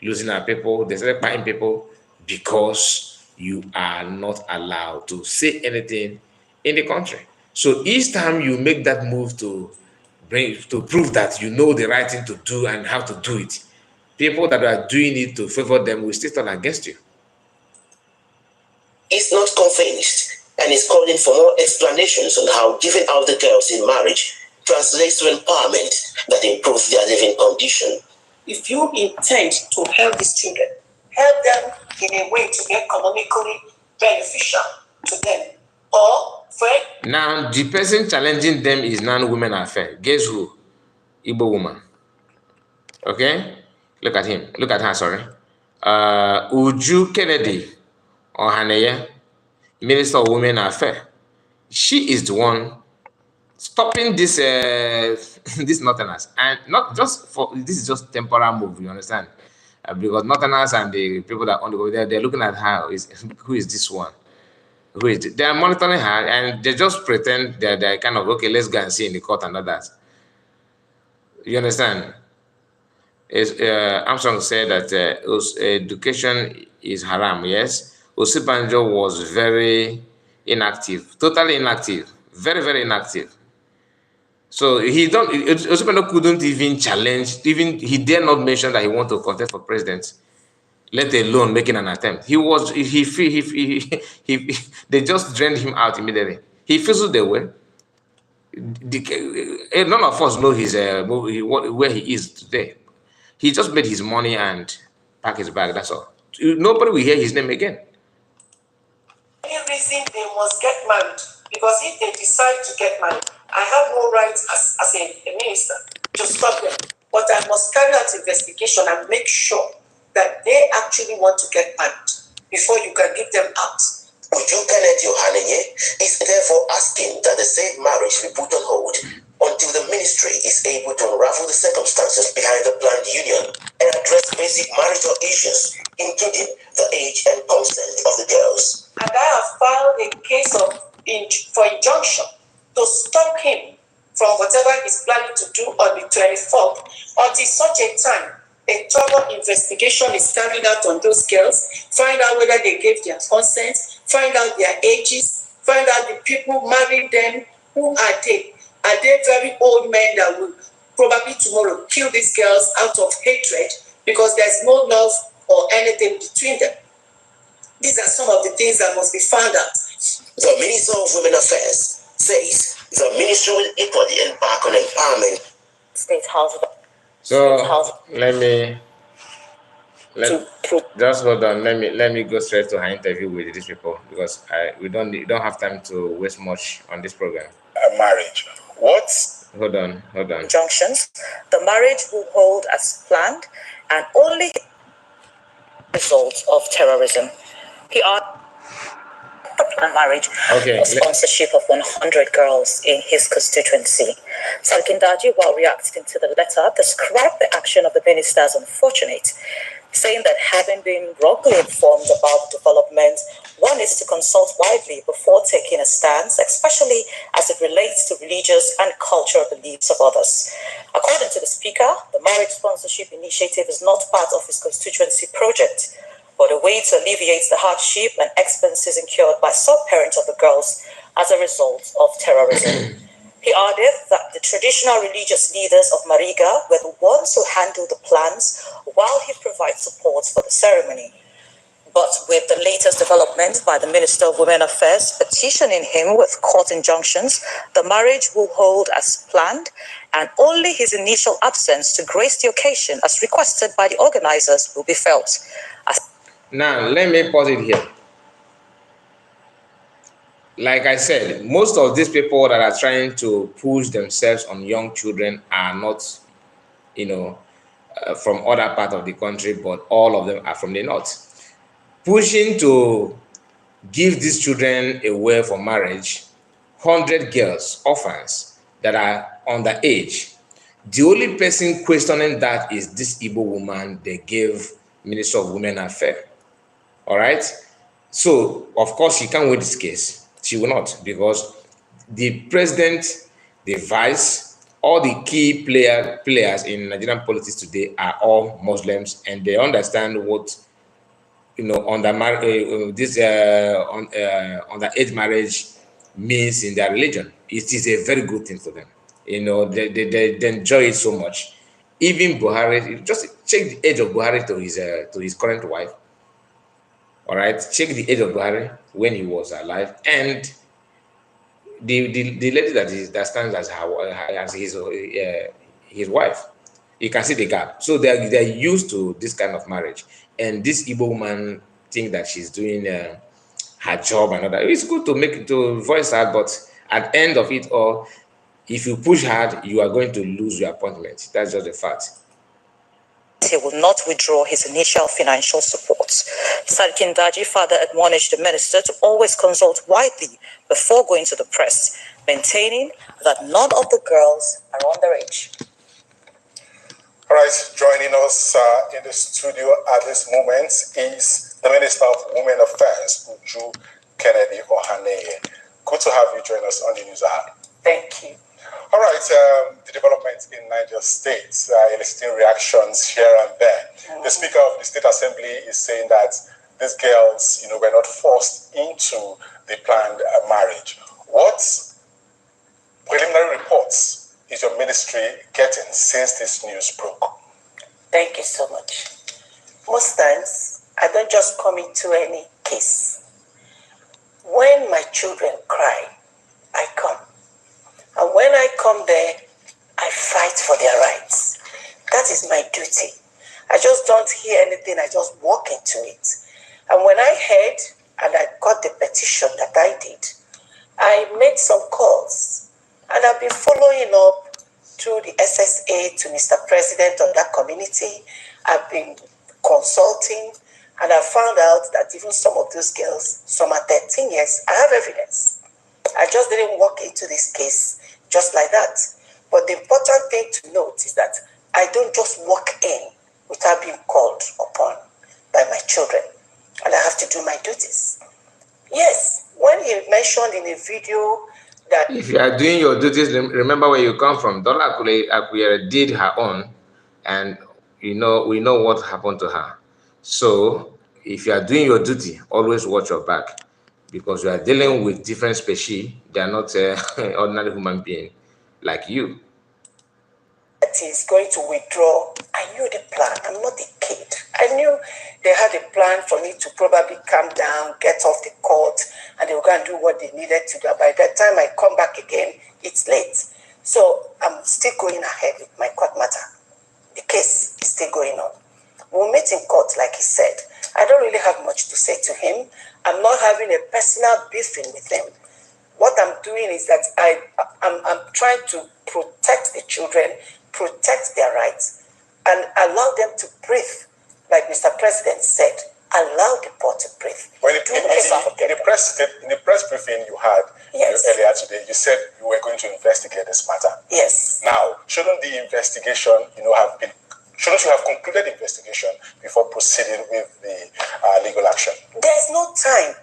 losing our people, they started buying people because you are not allowed to say anything in the country. So each time you make that move to prove that you know the right thing to do and how to do it, people that are doing it to favor them will still turn against you. Is not convinced and is calling for more explanations on how giving out the girls in marriage translates to empowerment that improves their living condition. If you intend to help these children, help them in a way to be economically beneficial to them. Or, friend. Now, the person challenging them is non-women affair. Guess who? Igbo woman. Okay? Look at him. Look at her, sorry. Uju Kennedy, or Haneye, Minister of Women Affairs. She is the one stopping this this Northerners, and not just for this is just temporary move. You understand? Because Northerners and the people that on the go there, they're looking at her. Who is this one? Who is it? They are monitoring her, and they just pretend they're kind of okay. Let's go and see in the court and all that. You understand? Armstrong said that education is haram. Yes. Osibanjo was very inactive, totally inactive, very, very inactive. So Osibanjo couldn't even challenge, even he dare not mention that he want to contest for president, let alone making an attempt. They just drained him out immediately. He fizzled away. None of us know his where he is today. He just made his money and packed his bag. That's all. Nobody will hear his name again. Any reason they must get married, because if they decide to get married, I have no right as a minister to stop them. But I must carry out investigation and make sure that they actually want to get married before you can give them out. Uju Kennedy is therefore asking that the said marriage be put on hold until the ministry is able to unravel the circumstances behind the planned union and address basic marital issues, including the age and consent of the girls. And I have filed a case for injunction to stop him from whatever he's planning to do on the 24th until such a time a thorough investigation is carried out on those girls, find out whether they gave their consent, find out their ages, find out the people marrying them, who are they? Are they very old men that will probably tomorrow kill these girls out of hatred because there's no love or anything between them? These are some of the things that must be found out. The Minister of Women Affairs says the ministry will equally embark on empowerment. State House. So just hold on. Let me go straight to her interview with these people because we don't have time to waste much on this program. Marriage. What? Hold on. Junctions. The marriage will hold as planned and only results of terrorism. He asked the planned marriage or sponsorship of 100 girls in his constituency. Salkindaji, while reacting to the letter, described the action of the minister as unfortunate, saying that having been wrongly informed about the development, one is to consult widely before taking a stance, especially as it relates to religious and cultural beliefs of others. According to the speaker, the marriage sponsorship initiative is not part of his constituency project, but a way to alleviate the hardship and expenses incurred by some parents of the girls as a result of terrorism. He added that the traditional religious leaders of Mariga were the ones who handled the plans while he provides support for the ceremony. But with the latest development by the Minister of Women Affairs petitioning him with court injunctions, the marriage will hold as planned, and only his initial absence to grace the occasion as requested by the organizers will be felt. Now, let me pause it here. Like I said, most of these people that are trying to push themselves on young children are not, from other part of the country, but all of them are from the north. Pushing to give these children away for marriage, 100 girls, orphans that are underage. The only person questioning that is this Igbo woman they gave Minister of Women Affairs. All right. So, of course, she can't win this case. She will not, because the president, the vice, all the key players in Nigerian politics today are all Muslims, and they understand what underage marriage means in their religion. It is a very good thing for them. They enjoy it so much. Even Buhari, just check the age of Buhari to his current wife. All right, check the age of Buhari when he was alive, and the lady that stands as his wife. You can see the gap. So they're used to this kind of marriage, and this Igbo woman think that she's doing her job and all that. It's good to voice her, but at the end of it all, if you push hard, you are going to lose your appointment. That's just the fact. He will not withdraw his initial financial support. Sarkin Daji further admonished the minister to always consult widely before going to the press, maintaining that none of the girls are underage. All right, joining us in the studio at this moment is the Minister of Women Affairs, Uju Kennedy Ohaneye. Good to have you join us on the news hour. Thank you. All right, the developments in Niger State eliciting reactions here and there. The Speaker of the State Assembly is saying that these girls, were not forced into the planned marriage. What preliminary reports is your ministry getting since this news broke? Thank you so much. Most times, I don't just come into any case. When my children cry, I come. And when I come there, I fight for their rights. That is my duty. I just don't hear anything, I just walk into it. And when I heard and I got the petition that I did, I made some calls. And I've been following up through the SSA to Mr. President of that community. I've been consulting, and I found out that even some of those girls, some are 13 years, I have evidence. I just didn't walk into this case just like that. But the important thing to note is that I don't just walk in without being called upon by my children. And I have to do my duties. Yes, when he mentioned in a video that if you are doing your duties, remember where you come from. Dola Akuyere did her own, and we know what happened to her. So if you are doing your duty, always watch your back, because you are dealing with different species. They are not ordinary human being like you. That is going to withdraw. I knew the plan. I'm not a kid. I knew they had a plan for me to probably calm down, get off the court, and they were going to do what they needed to do. By the time I come back again, it's late. So I'm still going ahead with my court matter. The case is still going on. We'll meet in court, like he said. I don't really have much to say to him. I'm not having a personal beefing with him. What I'm doing is that I'm trying to protect the children, protect their rights, and allow them to breathe. Like Mr. President said, allow the poor to breathe. Well, in the press briefing you had earlier today, you said you were going to investigate this matter. Yes. Now, shouldn't the investigation, shouldn't you have concluded the investigation before proceeding with the legal action? There's no time.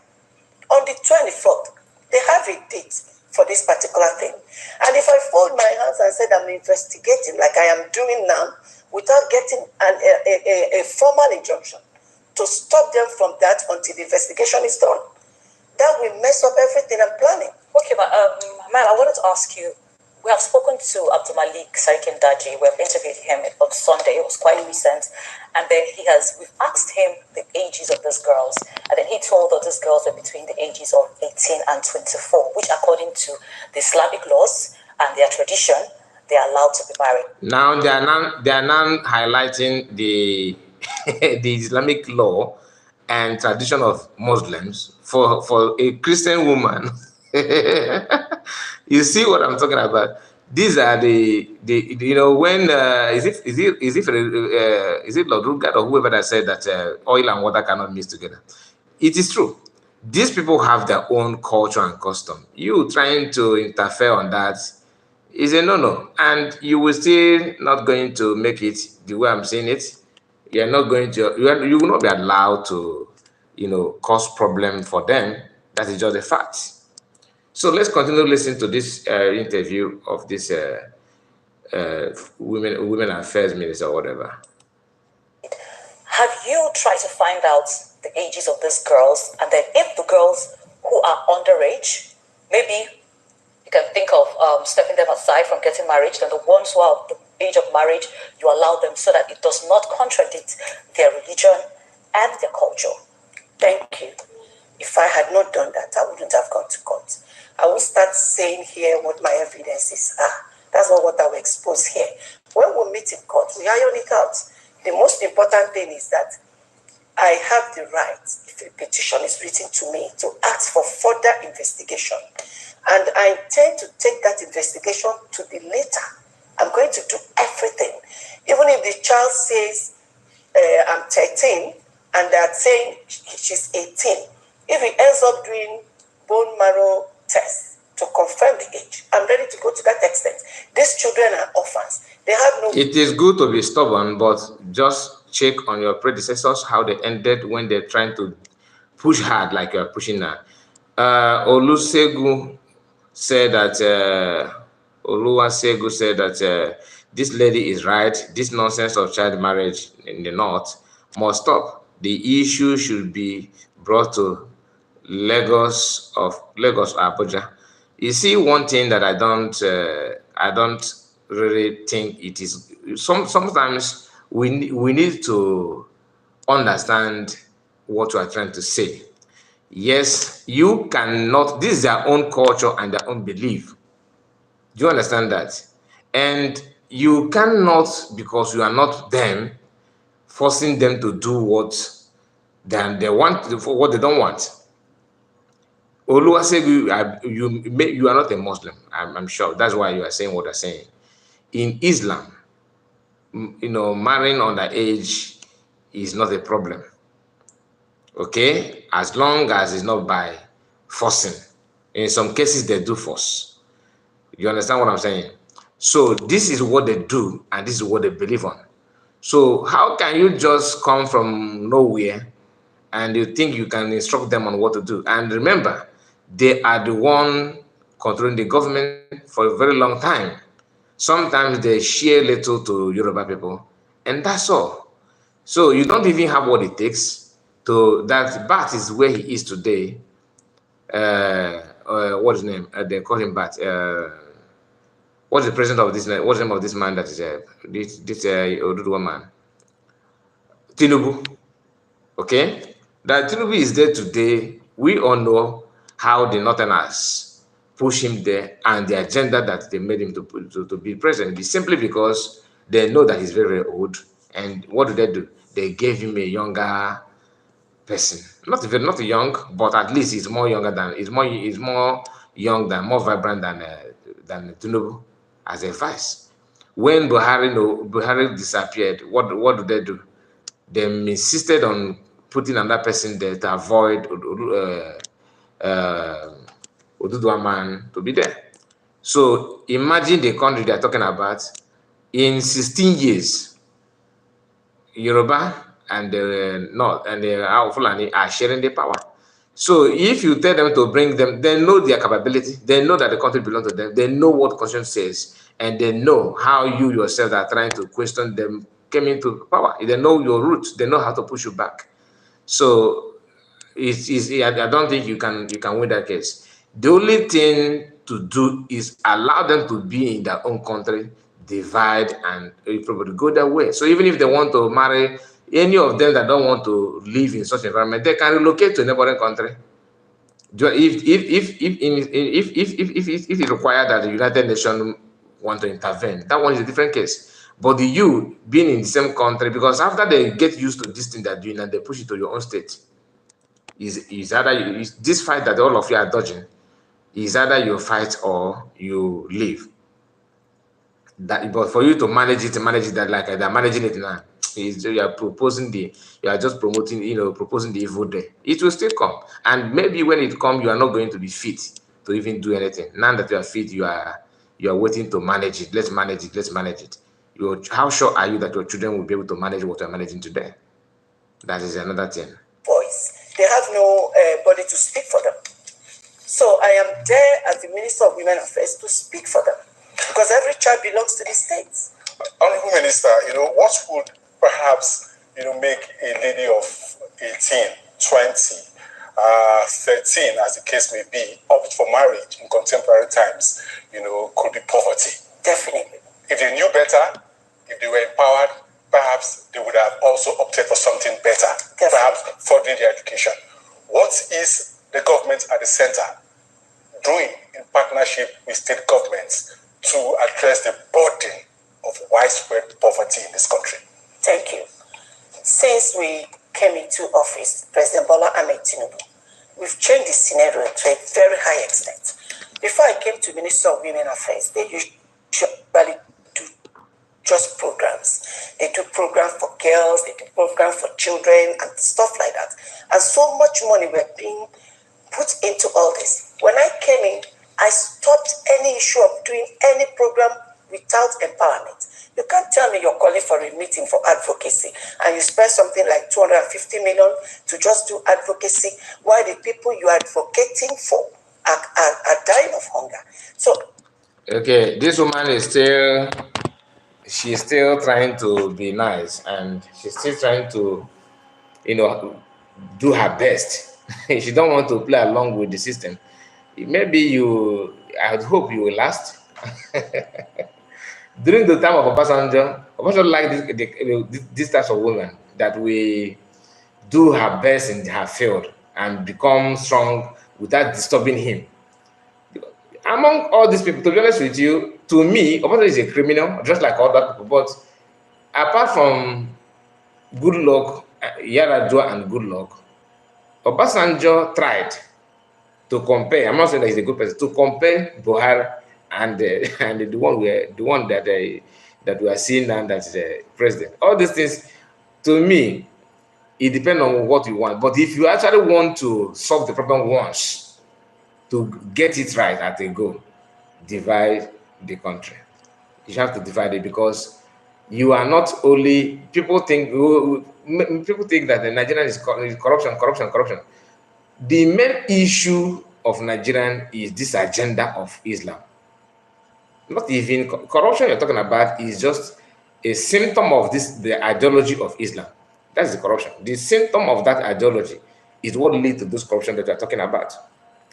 On the 24th, they have a date for this particular thing. And if I fold my hands and said I'm investigating like I am doing now, without getting a formal injunction to stop them from that until the investigation is done, that will mess up everything I'm planning. Okay, but Mel, I wanted to ask you, We have spoken to Abdulmalik Sarikin Daji. We have interviewed him on Sunday. It was quite recent. And then we've asked him the ages of these girls. And then he told us these girls were between the ages of 18 and 24, which according to the Islamic laws and their tradition, they are allowed to be married. Now they are now highlighting the the Islamic law and tradition of Muslims for a Christian woman. You see what I'm talking about? These are the you know, when is it Lord Rugard or whoever that said that oil and water cannot mix together? It is true. These people have their own culture and custom. You trying to interfere on that is a no-no, and you will still not going to make it the way I'm saying it. You're not going to. You will not be allowed to, you know, cause problem for them. That is just a fact. So let's continue listening to this interview of this women affairs minister or whatever. Have you tried to find out the ages of these girls, and then if the girls who are underage, maybe you can think of stepping them aside from getting married, then the ones who are the age of marriage, you allow them so that it does not contradict their religion and their culture. Thank you. If I had not done that, I wouldn't have gone to court. I will start saying here what my evidences are. That's not what I will expose here. When we meet in court, we iron it out. The most important thing is that I have the right, if a petition is written to me, to ask for further investigation. And I intend to take that investigation to the letter. I'm going to do everything. Even if the child says, I'm 13, and they're saying she's 18. If he ends up doing bone marrow tests to confirm the age, I'm ready to go to that extent. These children are orphans. They have no... It is good to be stubborn, but just check on your predecessors, how they ended when they're trying to push hard like you're pushing now. Oluwasegun said that this lady is right. This nonsense of child marriage in the north must stop. The issue should be brought to Lagos or Abuja. You see, one thing that I don't really think it is. Sometimes we need to understand what you are trying to say. Yes, you cannot. This is their own culture and their own belief. Do you understand that? And you cannot, because you are not them, forcing them to do what they want, for what they don't want. Oluwasegun, you are not a Muslim. I'm sure that's why you are saying what you're saying. In Islam, you know, marrying underage is not a problem. Okay, as long as it's not by forcing. In some cases, they do force. You understand what I'm saying? So this is what they do, and this is what they believe on. So how can you just come from nowhere and you think you can instruct them on what to do? And remember, they are the one controlling the government for a very long time. Sometimes they share little to Yoruba people, and that's all. So you don't even have what it takes to that. Bat is where he is today. What's his name? They call him Bat. What's the president of this? What's the name of this man that is this Oduduwa man? Tinubu. Okay, that Tinubu is there today. We all know how the Northerners push him there and the agenda that they made him to be president is simply because they know that he's very, very old. And what do? They gave him a younger person, not young, but at least he's more younger than more vibrant than Tinubu as a vice. When Buhari disappeared, what do? They insisted on putting another person there to avoid Oduduwa man to be there. So imagine the country they're talking about. In 16 years, Yoruba and the North and the Fulani are sharing the power. So if you tell them to bring them, they know their capability. They know that the country belongs to them. They know what the constitution says, and they know how you yourself are trying to question them came into power. They know your roots. They know how to push you back. So I don't think you can win that case. The only thing to do is allow them to be in their own country, divide, and probably go their way. So even if they want to marry any of them that don't want to live in such environment, they can relocate to a neighboring country. If it requires that the United Nations want to intervene, that one is a different case. But the you being in the same country, because after they get used to this thing they're doing and they push it to your own state, is either this fight that all of you are dodging is either you fight or you leave. That, but for you to manage it that like they're managing it now, you are just promoting, proposing the evil day. It will still come, and maybe when it comes, you are not going to be fit to even do anything. Now that you are fit, you are waiting to manage it. Let's manage it. How sure are you that your children will be able to manage what you are managing today? That is another thing. Voice. They have no body to speak for them. So I am there as the Minister of Women Affairs to speak for them, because every child belongs to the state. Honorable Minister, what would perhaps, make a lady of 18, 20, 13, as the case may be, opt for marriage in contemporary times, could be poverty? Definitely. If they knew better, if they were empowered, perhaps they would have also opted for something better, Definitely. Perhaps furthering their education. What is the government at the center doing in partnership with state governments to address the burden of widespread poverty in this country? Thank you. Since we came into office, President Bola Ahmed Tinubu, we've changed the scenario to a very high extent. Before I came to Minister of Women Affairs, they usually do just programs. They do programs for girls, they do programs for children and stuff like that. And so much money were being put into all this. When I came in, I stopped any issue of doing any program without empowerment. You can't tell me you're calling for a meeting for advocacy and you spend something like 250 million to just do advocacy while the people you are advocating for are dying of hunger. So, okay, this woman is she's still trying to be nice, and she's still trying to, do her best. She don't want to play along with the system. Maybe I would hope you will last. During the time of Obasanjo liked this type of women that we do her best in her field and become strong without disturbing him. Among all these people, to be honest with you, to me, Obasanjo is a criminal, just like other people. But apart from good luck, Yaradua and good luck, Obasanjo tried to compare. I'm not saying that he's a good person. To compare Buhari and the one that we are seeing now, that is the president. All these things, to me, it depends on what you want. But if you actually want to solve the problem once, to get it right at a go, divide the country. You have to divide it, because you are not only people think that the Nigerian is corruption. The main issue of Nigerian is this agenda of Islam. Not even corruption you're talking about is just a symptom of the ideology of Islam. That's the corruption. The symptom of that ideology is what leads to this corruption that you're talking about.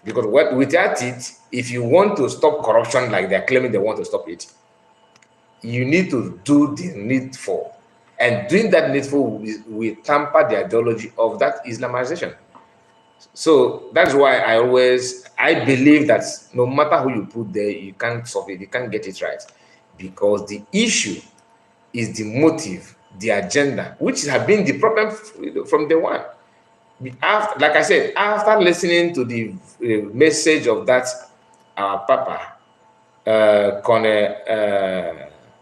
Because without it, if you want to stop corruption like they're claiming they want to stop it, you need to do the needful. And doing that needful will tamper the ideology of that Islamization. So that's why I believe that no matter who you put there, you can't solve it, you can't get it right. Because the issue is the motive, the agenda, which has been the problem from day one. Like I said, after listening to the message of that Papa, Kone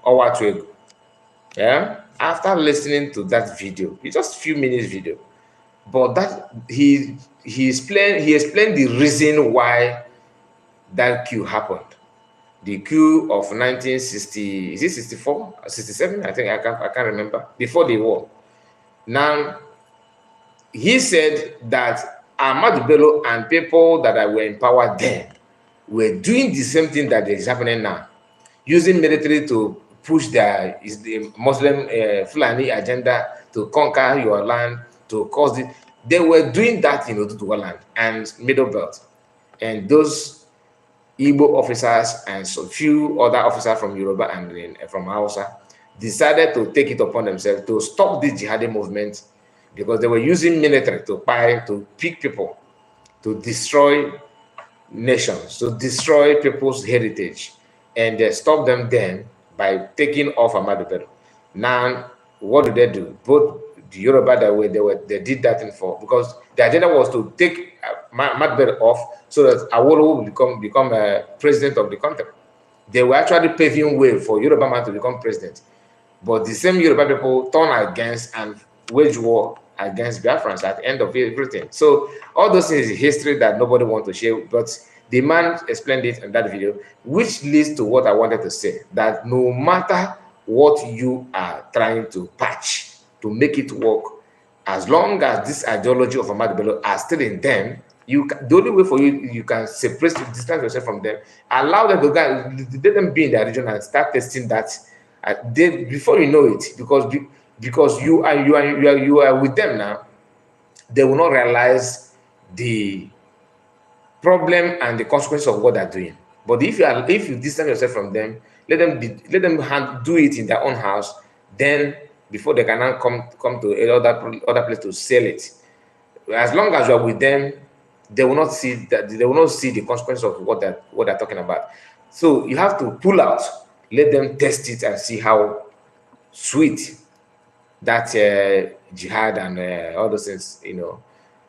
Owatwego, yeah, after listening to that video, it's just a few minutes video, but that he explained the reason why that coup happened. The coup of 1960, is it 64 or 67? I think I can't remember, before the war. Now, he said that Ahmadu Bello and people that were empowered then were doing the same thing that is happening now, using military to push the Muslim Fulani agenda to conquer your land, to cause it. They were doing that in Oduduwa land and Middle Belt. And those Igbo officers and so few other officers from Yoruba and from Hausa decided to take it upon themselves to stop the jihadi movement, because they were using military to pick people, to destroy nations, to destroy people's heritage, and they stopped them then by taking off Ahmadu Bello. Now, what do? Both the Yoruba they did that thing for, because the agenda was to take Ahmadu Bello off so that Awolowo will become president of the country. They were actually paving way for Yoruba man to become president. But the same Yoruba people turn against and wage war against Biafrans at the end of everything. So all those things is history that nobody wants to share, but the man explained it in that video, which leads to what I wanted to say, that no matter what you are trying to patch to make it work, as long as this ideology of Ahmadu Bello are still in them, the only way for you can separate, distance yourself from them, allow them to go, let them be in their region and start testing that. Before you know it, because you are with them now, they will not realize the problem and the consequences of what they're doing. But if you distance yourself from them, let them do it in their own house, then before they can now come to other place to sell it. As long as you are with them, they will not see the consequences of what they're talking about. So you have to pull out, let them test it and see how sweet that jihad and all those things,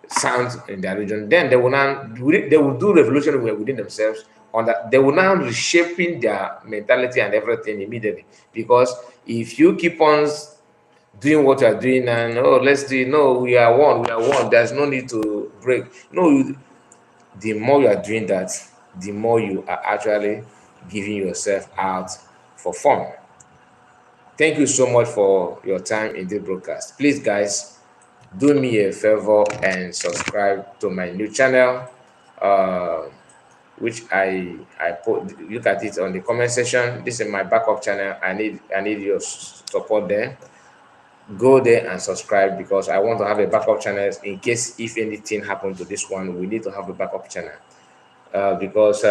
sound in their region. Then they will do revolution within themselves. On that, they will now reshaping their mentality and everything immediately. Because if you keep on doing what you are doing and let's do, no, we are one. There's no need to break. No, the more you are doing that, the more you are actually giving yourself out for fun. Thank you so much for your time in this broadcast. Please, guys, do me a favor and subscribe to my new channel, which I put. Look at it on the comment section. This is my backup channel. I need your support there. Go there and subscribe, because I want to have a backup channel in case if anything happened to this one. We need to have a backup channel, because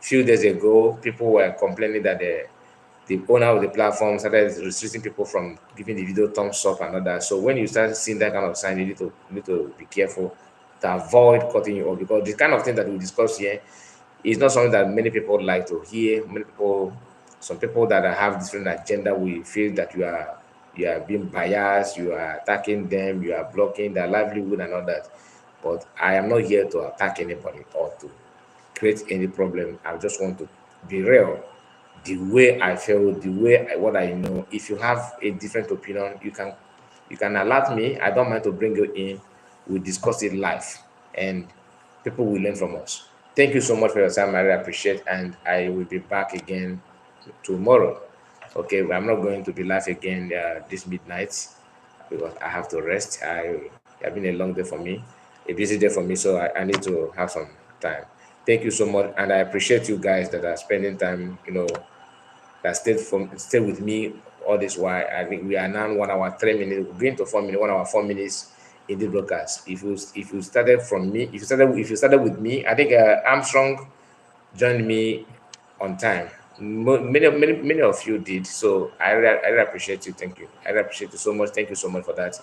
few days ago people were complaining that the owner of the platform started restricting people from giving the video thumbs up and all that. So when you start seeing that kind of sign, you need to be careful to avoid cutting you off, because the kind of thing that we discuss here is not something that many people like to hear. Some people that have different agenda, we feel that you are being biased, you are attacking them, you are blocking their livelihood and all that. But I am not here to attack anybody or to create any problem. I just want to be real. The way I feel, what I know. If you have a different opinion, you can alert me. I don't mind to bring you in. We discuss it live, and people will learn from us. Thank you so much for your time. I really appreciate, and I will be back again tomorrow. Okay, I'm not going to be live again this midnight, because I have to rest. It's been a long day for me, a busy day for me, so I need to have some time. Thank you so much, and I appreciate you guys that are spending time, that stayed with me all this while. I think we are now 1 hour 3 minutes, we're going to 4 minutes, 1 hour 4 minutes in the broadcast. If you started from me, if you started with me, I think Armstrong joined me on time. Many of you did, so I really appreciate you. Thank you. I really appreciate you so much. Thank you so much for that.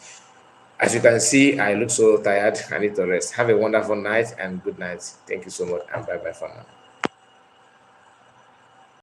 As you can see, I look so tired. I need to rest. Have a wonderful night and good night. Thank you so much, and bye for now.